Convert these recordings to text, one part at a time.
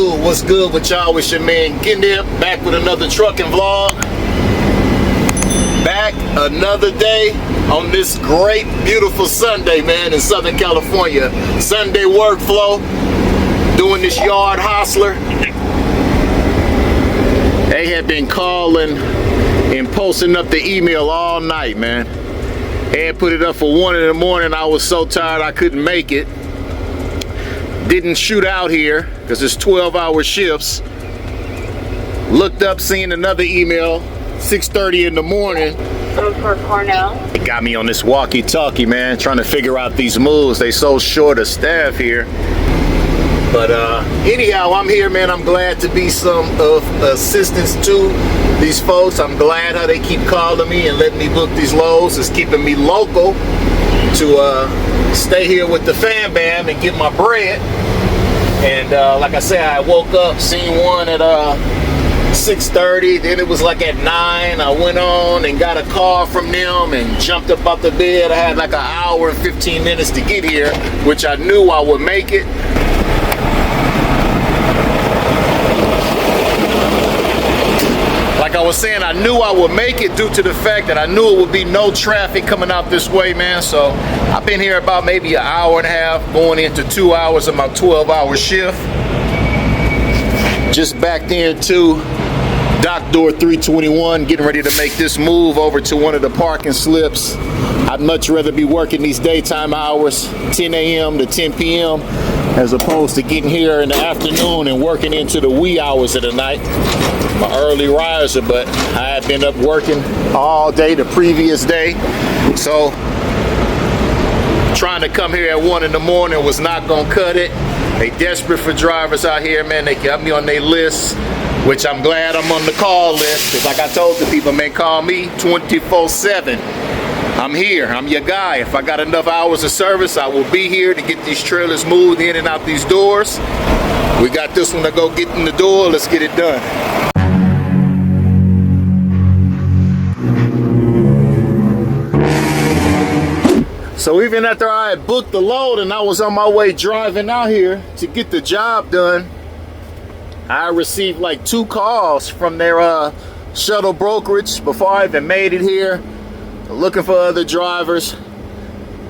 YouTube, what's good with y'all? It's your man Getting There, back with another trucking vlog. Back another day on this great, beautiful Sunday, man, in Southern California. Sunday workflow, doing this yard hustler. They have been calling and posting up the email all night, man. They had put it up for 1 in the morning. I was so tired I couldn't make it. Didn't shoot out here because it's 12-hour shifts. Looked up, seen another email, 6:30 in the morning. For Cornell. It got me on this walkie-talkie, man, trying to figure out these moves. They so short of staff here. But anyhow, I'm here, man. I'm glad to be some of assistance to these folks. I'm glad how they keep calling me and letting me book these loads. It's keeping me local to stay here with the fam bam and get my bread. And like I said, I woke up, seen one at 6:30, then it was like at 9. I went on and got a call from them and jumped up out the bed. I had like an hour and 15 minutes to get here, which I knew I would make it. Like I was saying, I knew I would make it due to the fact that I knew it would be no traffic coming out this way, man. So I've been here about maybe an hour and a half, going into 2 hours of my 12-hour shift. Just backed into dock door 321, getting ready to make this move over to one of the parking slips. I'd much rather be working these daytime hours, 10 a.m. to 10 p.m., as opposed to getting here in the afternoon and working into the wee hours of the night. I'm an early riser, but I had been up working all day the previous day. So trying to come here at 1 in the morning was not gonna cut it. They desperate for drivers out here, man. They got me on their list, which I'm glad I'm on the call list, because like I told the people, man, call me 24/7. I'm here, I'm your guy. If I got enough hours of service, I will be here to get these trailers moved in and out these doors. We got this one to go get in the door, let's get it done. So even after I had booked the load and I was on my way driving out here to get the job done, I received like 2 calls from their shuttle brokerage before I even made it here, looking for other drivers.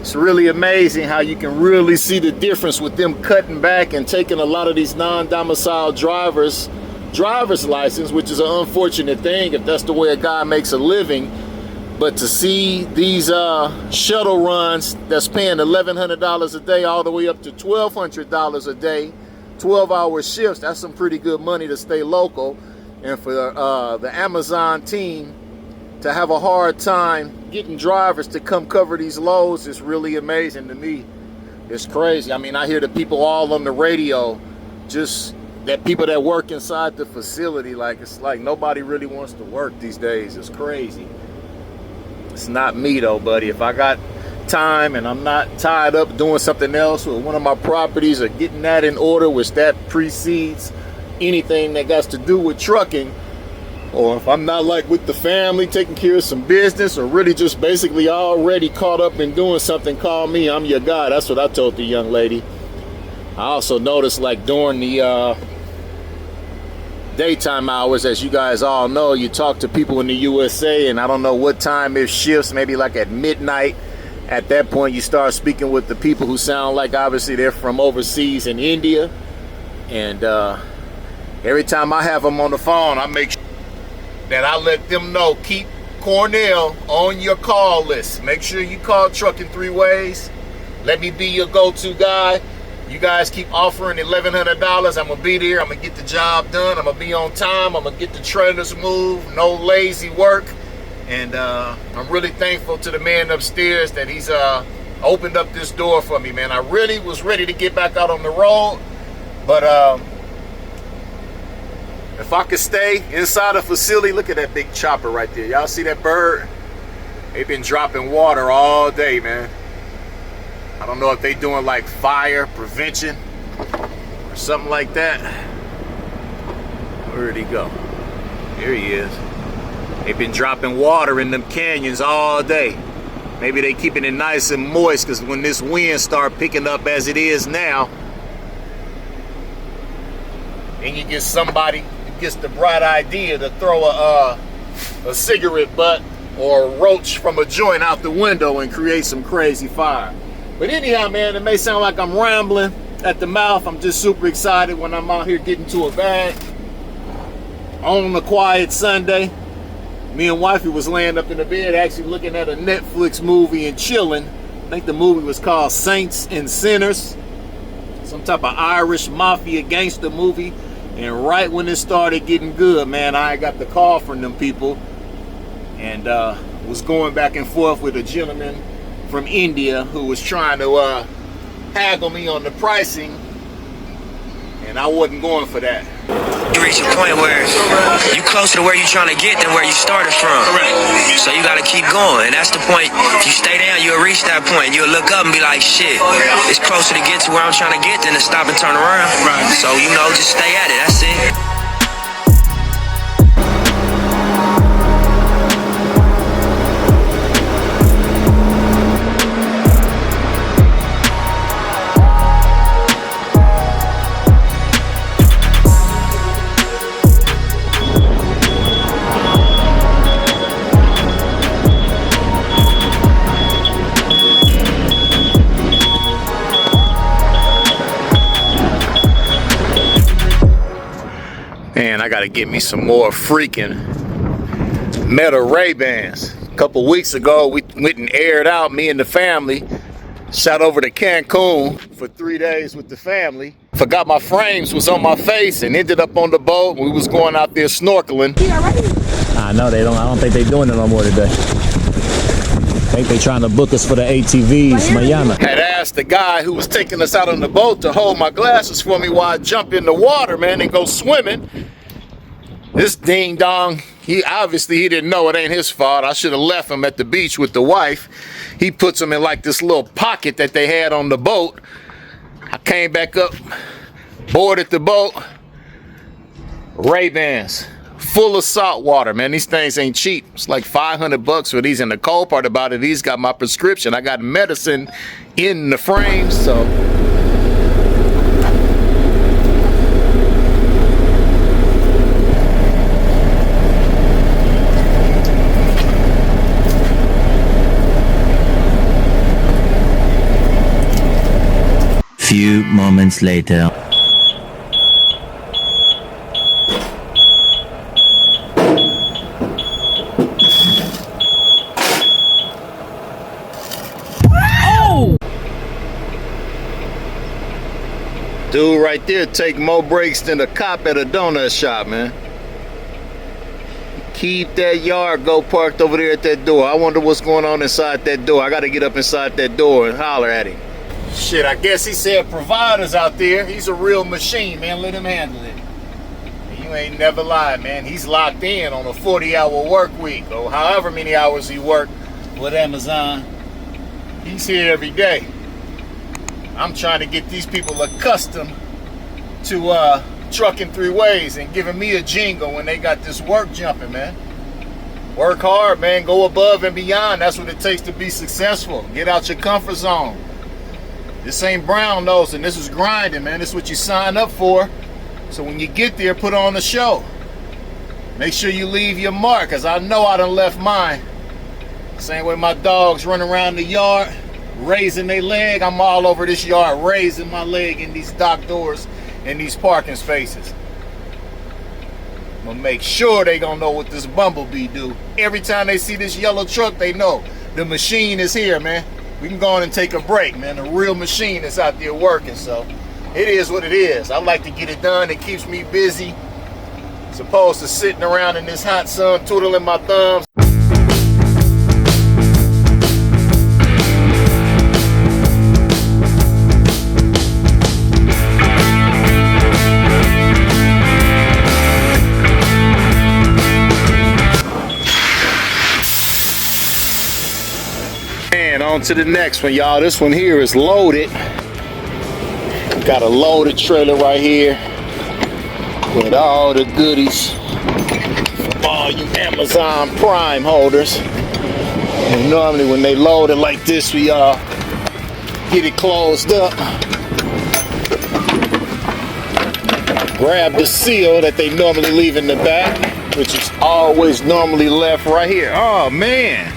It's really amazing how you can really see the difference with them cutting back and taking a lot of these non-domiciled driver's license, which is an unfortunate thing if that's the way a guy makes a living. But to see these shuttle runs that's paying $1,100 a day all the way up to $1,200 a day, 12-hour shifts, that's some pretty good money to stay local. And for the Amazon team to have a hard time getting drivers to come cover these loads is really amazing to me. It's crazy. I mean, I hear the people all on the radio, just that people that work inside the facility, like it's like nobody really wants to work these days. It's crazy. It's not me though, buddy. If I got time and I'm not tied up doing something else with one of my properties or getting that in order, which that precedes anything that got to do with trucking, or if I'm not like with the family taking care of some business or really just basically already caught up in doing something, call me, I'm your guy. That's what I told the young lady. I also noticed, like during the daytime hours, as you guys all know, you talk to people in the USA and I don't know what time it shifts, maybe like at midnight. At that point you start speaking with the people who sound like obviously they're from overseas in India. And every time I have them on the phone, I make sure that I let them know, keep Cornell on your call list. Make sure you call Trucking 3 Ways. Let me be your go-to guy. You guys keep offering $1,100. I'm gonna be there. I'm gonna get the job done. I'm gonna be on time. I'm gonna get the trailers moved. No lazy work. And I'm really thankful to the man upstairs that he's opened up this door for me, man. I really was ready to get back out on the road, but if I could stay inside a facility, look at that big chopper right there. Y'all see that bird? They've been dropping water all day, man. I don't know if they doing like fire prevention or something like that. Where'd he go? Here he is. They've been dropping water in them canyons all day. Maybe they keeping it nice and moist, because when this wind start picking up as it is now, and you get somebody who gets the bright idea to throw a cigarette butt or a roach from a joint out the window and create some crazy fire. But anyhow, man, it may sound like I'm rambling at the mouth. I'm just super excited when I'm out here getting to a bag on a quiet Sunday. Me and wifey was laying up in the bed actually looking at a Netflix movie and chilling. I think the movie was called Saints and Sinners, some type of Irish mafia gangster movie. And right when it started getting good, man, I got the call from them people and was going back and forth with a gentleman from India who was trying to haggle me on the pricing, and I wasn't going for that. You reach a point where you closer to where you're trying to get than where you started from. Correct. So you got to keep going, and that's the point. If you stay down, you'll reach that point. You'll look up and be like, shit, it's closer to get to where I'm trying to get than to stop and turn around. Right. So, you know, just stay at it. That's it. Man, I gotta get me some more freaking Meta Ray-Bans. A couple weeks ago, we went and aired out, me and the family. Shot over to Cancun for 3 days with the family. Forgot my frames was on my face and ended up on the boat. We was going out there snorkeling. I know they don't. I don't think they're doing it no more today. I think they trying to book us for the ATVs, Mayana. Had asked the guy who was taking us out on the boat to hold my glasses for me while I jump in the water, man, and go swimming. This ding dong, he didn't know. It ain't his fault. I should have left him at the beach with the wife. He puts them in like this little pocket that they had on the boat. I came back up, boarded the boat. Ray-Bans. Full of salt water, man. These things ain't cheap. It's like $500 for these. And the cold part about it, these got my prescription. I got medicine in the frame, so. Few moments later. Dude right there take more breaks than a cop at a donut shop, man. Keep that yard go parked over there at that door. I wonder what's going on inside that door. I gotta get up inside that door and holler at him. Shit, I guess he said providers out there. He's a real machine, man. Let him handle it. You ain't never lied, man. He's locked in on a 40-hour work week or however many hours he worked with Amazon. He's here every day. I'm trying to get these people accustomed to trucking 3 ways and giving me a jingle when they got this work jumping, man. Work hard, man. Go above and beyond. That's what it takes to be successful. Get out your comfort zone. This ain't brown nose, and this is grinding, man. This is what you sign up for. So when you get there, put on the show. Make sure you leave your mark, because I know I done left mine. Same way my dogs run around the yard, raising their leg. I'm all over this yard, raising my leg in these dock doors and these parking spaces. I'm gonna make sure they gonna know what this bumblebee do. Every time they see this yellow truck, they know the machine is here, man. We can go on and take a break, man. The real machine is out there working, so it is what it is. I like to get it done. It keeps me busy, as opposed to sitting around in this hot sun, twiddling my thumbs. And on to the next one, y'all. This one here is loaded. Got a loaded trailer right here with all the goodies for all you Amazon Prime holders. And normally when they load it like this, we get it closed up. Grab the seal that they normally leave in the back, which is always normally left right here. Oh man.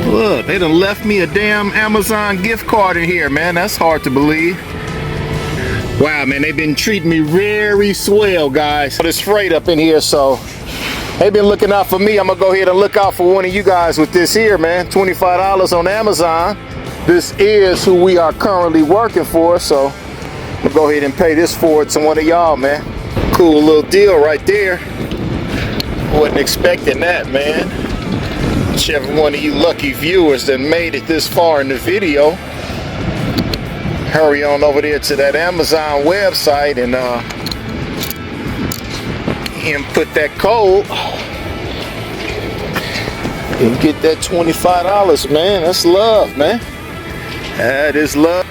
Look, they done left me a damn Amazon gift card in here, man. That's hard to believe. Wow, man, they've been treating me very swell, guys. There's freight up in here, so they've been looking out for me. I'm gonna go ahead and look out for one of you guys with this here, man. $25 on Amazon. This is who we are currently working for, so I'm gonna go ahead and pay this forward to one of y'all, man. Cool little deal right there. Wasn't expecting that, man. Whichever one of you lucky viewers that made it this far in the video, hurry on over there to that Amazon website and input that code and get that $25, man. That's love, man. That is love.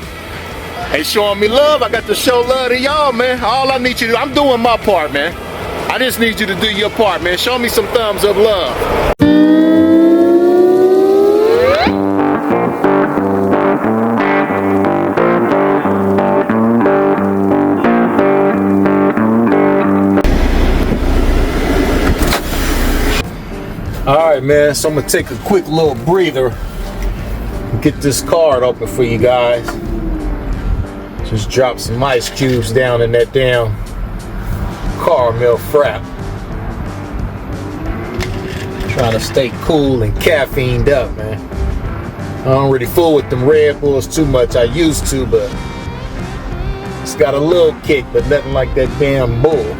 Hey, showing me love. I got to show love to y'all, man. All I need you to do, I'm doing my part, man. I just need you to do your part, man. Show me some thumbs up love. Alright, man, so I'm gonna take a quick little breather and get this card open for you guys. Just drop some ice cubes down in that damn caramel frap. Trying to stay cool and caffeined up, man. I don't really fool with them Red Bulls too much. I used to, but it's got a little kick, but nothing like that damn bull.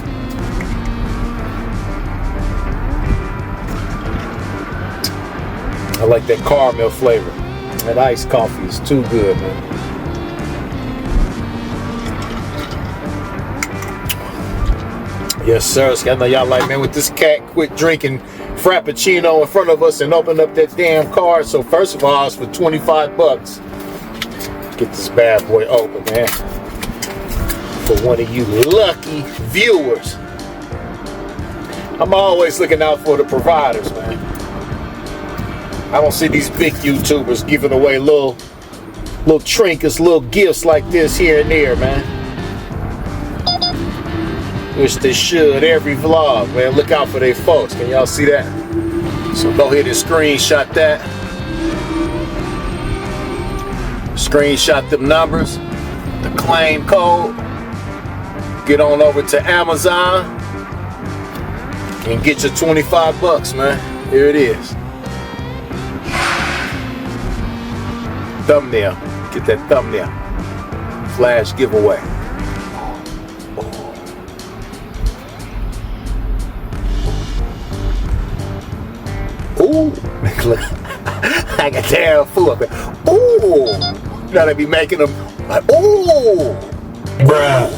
I like that caramel flavor. That iced coffee is too good, man. Yes, sir. I know y'all like, man, with this cat quit drinking Frappuccino in front of us and open up that damn card. So first of all, it's for 25 bucks. Get this bad boy open, man. For one of you lucky viewers. I'm always looking out for the providers, man. I don't see these big YouTubers giving away little trinkets, little gifts like this here and there, man. Which they should every vlog, man. Look out for their folks. Can y'all see that? So go ahead and screenshot that. Screenshot them numbers, the claim code. Get on over to Amazon and get your 25 bucks, man. Here it is. Thumbnail. Get that thumbnail. Flash giveaway. Ooh. Look. I got damn fool up there. Ooh. You know they be making them like, ooh. Bruh.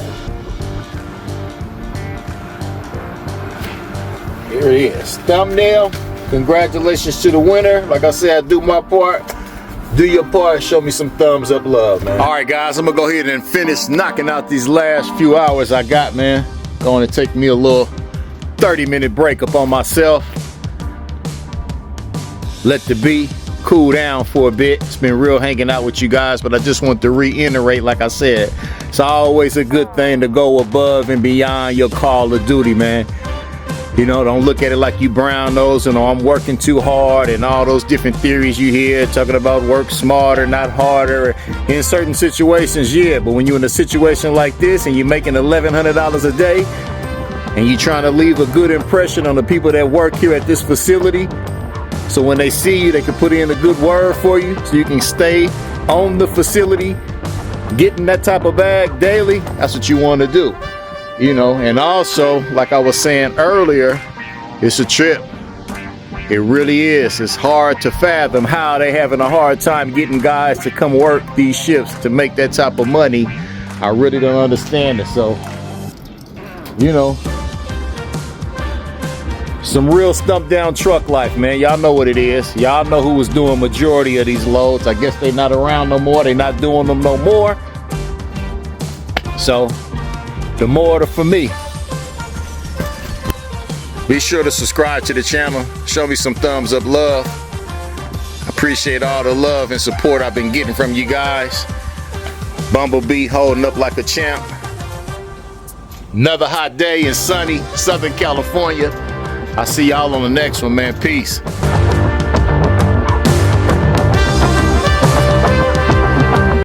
Here it is. Thumbnail. Congratulations to the winner. Like I said, I do my part. Do your part, show me some thumbs up love, man. All right, guys, I'm gonna go ahead and finish knocking out these last few hours I got, man. Going to take me a little 30-minute break up on myself. Let the beat cool down for a bit. It's been real hanging out with you guys, but I just want to reiterate, like I said, it's always a good thing to go above and beyond your call of duty, man. You know, don't look at it like you brown nose and I'm working too hard and all those different theories you hear talking about work smarter, not harder. In certain situations, yeah, but when you're in a situation like this and you're making $1,100 a day and you're trying to leave a good impression on the people that work here at this facility, so when they see you, they can put in a good word for you so you can stay on the facility, getting that type of bag daily, that's what you want to do. You know, and also, like I was saying earlier, it's a trip. It really is. It's hard to fathom how they having a hard time getting guys to come work these shifts to make that type of money. I really don't understand it. So, you know, some real stumped down truck life, man. Y'all know what it is. Y'all know who was doing majority of these loads. I guess they not around no more. They not doing them no more. So, the more the for me. Be sure to subscribe to the channel. Show me some thumbs up love. I appreciate all the love and support I've been getting from you guys. Bumblebee holding up like a champ. Another hot day in sunny Southern California. I'll see y'all on the next one, man. Peace.